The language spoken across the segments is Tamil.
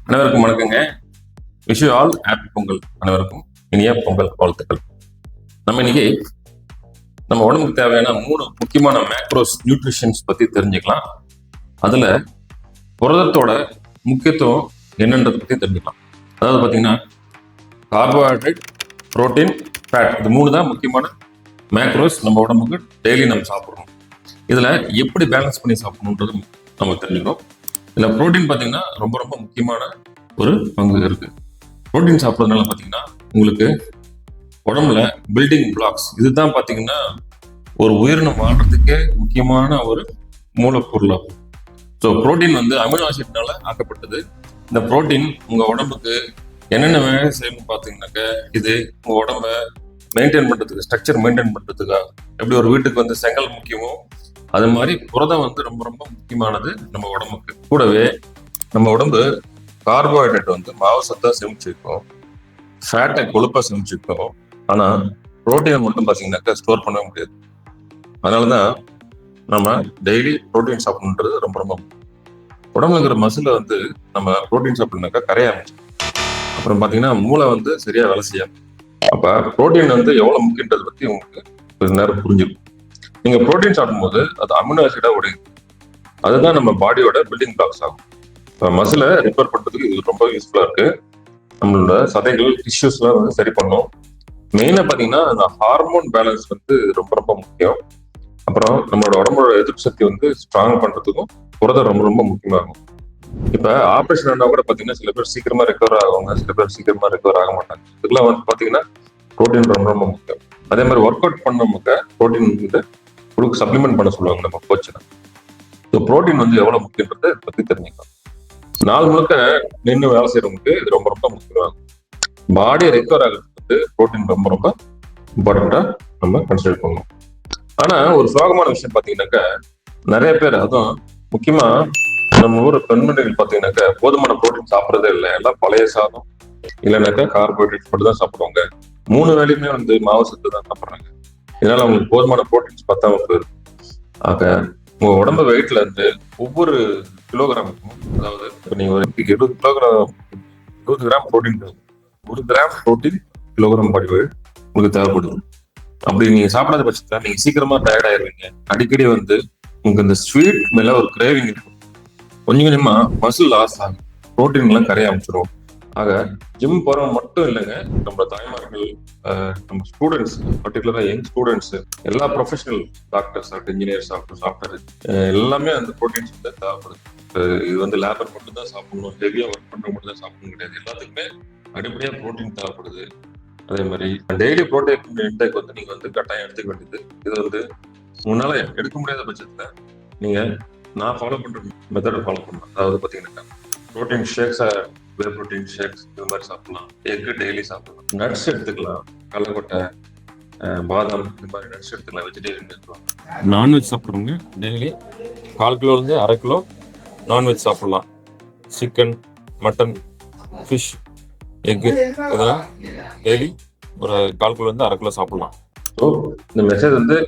அனைவருக்கும் வணக்கங்க. Wish you all happy Pongal. அனைவருக்கும் இனிய பொங்கல் வாழ்த்துக்கள். நம்ம இன்னைக்கு நம்ம உடம்புக்கு தேவையான 3 முக்கியமான மேக்ரோஸ் நியூட்ரிஷன்ஸ் பத்தி தெரிஞ்சுக்கலாம். அதுல புரதத்தோட முக்கியத்துவம் என்னன்றதை பத்தி தெரிஞ்சுக்கலாம். அதாவது பாத்தீங்கன்னா கார்போஹைட்ரேட், புரோட்டீன், ஃபேட், இது 3 தான் முக்கியமான மேக்ரோஸ் நம்ம உடம்புக்கு டெய்லி நம்ம சாப்பிடணும். இதுல எப்படி பேலன்ஸ் பண்ணி சாப்பிடணுன்றது நம்ம தெரிஞ்சுக்கணும். இதுல புரோட்டீன் பாத்தீங்கன்னா ரொம்ப ரொம்ப முக்கியமான ஒரு பங்கு இருக்கு. புரோட்டீன் சாப்பிட்றதுனால பார்த்தீங்கன்னா உங்களுக்கு உடம்புல பில்டிங் பிளாக்ஸ் இதுதான் பார்த்தீங்கன்னா ஒரு உயிரினம் வாழ்றதுக்கே முக்கியமான ஒரு மூலப்பொருளாகும். ஸோ புரோட்டீன் வந்து அமினோ ஆசிட்னால ஆக்கப்பட்டது. இந்த புரோட்டீன் உங்கள் உடம்புக்கு என்னென்ன வேலை செய்யணும்னு பார்த்தீங்கன்னாக்க இது உங்கள் உடம்ப மெயின்டைன் பண்ணுறதுக்கு, ஸ்ட்ரக்சர் மெயின்டைன் பண்ணுறதுக்காக எப்படி ஒரு வீட்டுக்கு வந்து செங்கல் முக்கியமோ அது மாதிரி புரதம் வந்து ரொம்ப ரொம்ப முக்கியமானது நம்ம உடம்புக்கு. கூடவே நம்ம உடம்பு கார்போஹைட்ரேட் வந்து மாவு சத்தா சேமிச்சிருக்கோம், ஃபேட்டை கொழுப்பா சேமிச்சிருக்கோம். ஆனா புரோட்டீன் மட்டும் பார்த்தீங்கன்னாக்கா ஸ்டோர் பண்ண முடியாது. அதனாலதான் நம்ம டெய்லி புரோட்டீன் சாப்பிடணுன்றது ரொம்ப ரொம்ப உடம்புல இருக்கிற மசில வந்து நம்ம புரோட்டீன் சாப்பிடணுனாக்கா கரைய ஆரம்பிச்சு. அப்புறம் பார்த்தீங்கன்னா மூளை வந்து சரியா வேலை செய்யாது. அப்ப புரோட்டீன் வந்து எவ்வளவு முக்கியன்றதை பத்தி உங்களுக்கு கொஞ்ச நேரம் புரிஞ்சிடும். நீங்க புரோட்டீன் சாப்பிடும்போது அது அமினோ ஆசிடா உடையுது. அதுதான் நம்ம பாடியோட பில்டிங் பிளாக்ஸ் ஆகும். மசிலை ரிப்பேர் பண்றதுக்கு இது ரொம்ப யூஸ்ஃபுல்லா இருக்கு. நம்மளோட சதைகள் டிஷ்யூஸ்லாம் வந்து சரி பண்ணும். மெயினா பாத்தீங்கன்னா அந்த ஹார்மோன் பேலன்ஸ் வந்து ரொம்ப ரொம்ப முக்கியம். அப்புறம் நம்மளோட உடம்போட எதிர்ப்பு சக்தி வந்து ஸ்ட்ராங் பண்றதுக்கும் புரதம் ரொம்ப ரொம்ப முக்கியமாகும். இப்ப ஆப்ரேஷன் ஆனா கூட பாத்தீங்கன்னா சில பேர் சீக்கிரமா ரெக்கவர் ஆகுவாங்க, சில பேர் சீக்கிரமா ரெக்கவர் ஆக மாட்டாங்க. இதுக்கெல்லாம் வந்து பாத்தீங்கன்னா புரோட்டீன் ரொம்ப ரொம்ப முக்கியம். அதே மாதிரி ஒர்க் அவுட் பண்ணவங்க புரோட்டீன் வந்து உங்களுக்கு சப்ளிமெண்ட் பண்ண சொல்லுவாங்க நம்ம கோச்சில். ஸோ புரோட்டீன் வந்து எவ்வளவு முக்கியன்றதை பத்தி தெரிஞ்சுக்கலாம். நாள் முழுக்க நின்று வேலை செய்யறவங்களுக்கு இது ரொம்ப ரொம்ப முக்கியமாகும். பாடி ரெக்கவர் ஆகிறதுக்கு வந்து புரோட்டீன் ரொம்ப ரொம்ப இம்பார்ட்டண்டா நம்ம கன்சிடர் பண்ணணும். ஆனா ஒரு சோகமான விஷயம் பாத்தீங்கன்னாக்கா நிறைய பேர், அதுவும் முக்கியமா நம்ம ஊர் பெண்மணிகள் பாத்தீங்கன்னாக்கா போதுமான புரோட்டீன் சாப்பிடறதே இல்லை. எல்லாம் பழைய சாதம் இல்லைன்னாக்கா கார்போஹைட்ரேட் மட்டும் தான் சாப்பிடுவாங்க. 3 வேளையுமே வந்து மாவு சத்து தான் சாப்பிடுறாங்க. இதனால அவங்களுக்கு போதுமான புரோட்டீன்ஸ் பத்தாம போயிருக்கு. ஆக உங்க உடம்பு வெயிட்ல இருந்து ஒவ்வொரு கிலோகிராமுக்கும், அதாவது இப்போ நீங்க ஒரு 20 gram protein, 1 gram protein kilogram body weight உங்களுக்கு தேவைப்படுது. அப்படி நீங்க சாப்பிடாத பட்சத்துல நீங்க சீக்கிரமா டயர்ட் ஆயிருவீங்க. அடிக்கடி வந்து உங்களுக்கு இந்த ஸ்வீட் மேல ஒரு கிரேவிங் இருக்கும். கொஞ்சம் கொஞ்சமா மசில் லாஸ் ஆகும், புரோட்டீன் எல்லாம் கரைய ஆரம்பிச்சிடும். ஆக ஜிம் போறவங்க மட்டும் இல்லைங்க, நம்ம தாய்மார்கள், நம்ம ஸ்டூடெண்ட்ஸ், பர்டிகுலரா யங் ஸ்டூடெண்ட்ஸ், எல்லா ப்ரொஃபஷனல் டாக்டர்ஸ் ஆகட்டும், இன்ஜினியர்ஸ் ஆகட்டும், சாஃப்ட்வேர், எல்லாமே அந்த ப்ரோட்டீன்ஸ் வந்து தேவைப்படுது. இது வந்து லேபர் மட்டும் தான் சாப்பிடணும், ஹெவியா ஒர்க் பண்றவங்க மட்டும் தான் சாப்பிடணும் கிடையாது. எல்லாத்துக்குமே அடிப்படையா ப்ரோட்டீன் தேவைப்படுது. அதே மாதிரி டெய்லி ப்ரோட்டீன் இன்டேக் வந்து நீங்க வந்து கட்டாயம் எடுத்துக்க வேண்டியது. இது வந்து உங்களால எடுக்க முடியாத பட்சத்துல நீங்க நான் ஃபாலோ பண்ற மெத்தடை ஃபாலோ பண்ணலாம். அதாவது பாத்தீங்கன்னா ப்ரோட்டீன் ஷேக்ஸா, வே ப்ரோட்டீன் ஷேக்ஸ் இது மாதிரி சாப்பிடலாம். எக் டெய்லி சாப்பிடலாம். நட்ஸ் எடுத்துக்கலாம், கடலக்கொட்டை, பாதாம், இந்த மாதிரி நட்ஸ் எடுத்துக்கலாம். வெஜிடேரியன் எடுத்துக்கலாம். நான்வெஜ் சாப்பிட்றவங்க டெய்லி 1/4 கிலோலேருந்து 1/2 கிலோ நான்வெஜ் சாப்பிடலாம். சிக்கன், மட்டன், ஃபிஷ், எக்கு இதெல்லாம் டெய்லி ஒரு 1/4 கிலோலேருந்து 1/2 கிலோ சாப்பிடலாம். ஸோ இந்த மெசேஜ் வந்து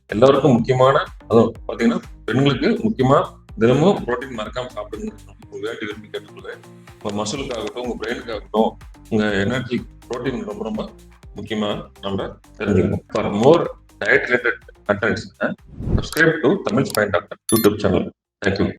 எல்லாருக்கும் முக்கியமான, அதுவும் பார்த்தீங்கன்னா பெண்களுக்கு முக்கியமா தினமும் புரோட்டீன் மறக்காம சாப்பிடுங்க. வேண்டி விரும்பி கேட்டுக்கொள்வேன். உங்க மசிலுக்காகட்டும், உங்க பிரெயினுக்காகட்டும், உங்க எனர்ஜி புரோட்டீன் ரொம்ப ரொம்ப முக்கியமா நம்ம தெரிஞ்சுக்கணும். For more diet related contents, subscribe to Tamil spine doctor YouTube channel. Thank you.